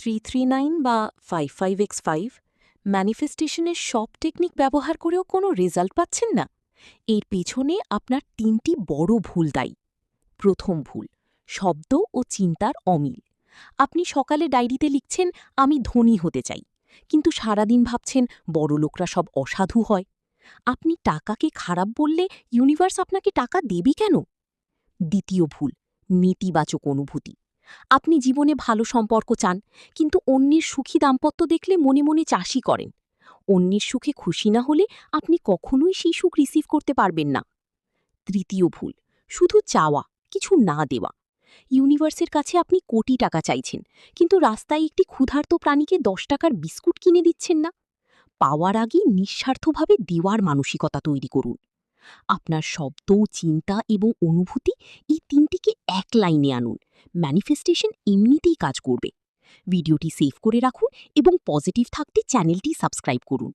339 বা 55x5 ম্যানিফেস্টেশনের সব technique ব্যবহার করেও কোনো রেজাল্ট পাচ্ছেন না? এর পেছনে আপনার ৩টি বড় ভুল দায়ী। প্রথম ভুল, শব্দ ও চিন্তার অমিল। আপনি সকালে ডায়েরিতে লিখছেন আমি ধনী হতে চাই, কিন্তু সারাদিন ভাবছেন বড়লোকরা সব অসাধু হয়। আপনি টাকাকে খারাপ বললে ইউনিভার্স আপনাকে টাকা দেবে কেন? দ্বিতীয় ভুল, নেতিবাচক অনুভূতি। আপনি জীবনে ভালো সম্পর্ক চান, কিন্তু অন্যের সুখী দাম্পত্য দেখলে মনে মনে চাষি করেন। অন্যের সুখে খুশি না হলে আপনি কখনোই সেই সুখ রিসিভ করতে পারবেন না। তৃতীয় ভুল, শুধু চাওয়া, কিছু না দেওয়া। ইউনিভার্সের কাছে আপনি কোটি টাকা চাইছেন, কিন্তু রাস্তায় একটি ক্ষুধার্ত প্রাণীকে 10 টাকার বিস্কুট কিনে দিচ্ছেন না। পাওয়ার আগে নিঃস্বার্থভাবে দেওয়ার মানসিকতা তৈরি করুন। আপনার শব্দ, চিন্তা এবং অনুভূতি, এই তিনটিকে এক লাইনে আনুন। ম্যানিফেস্টেশন এমনিতেই কাজ করবে। ভিডিওটি সেভ করে রাখুন এবং পজিটিভ থাকতে চ্যানেলটি সাবস্ক্রাইব করুন।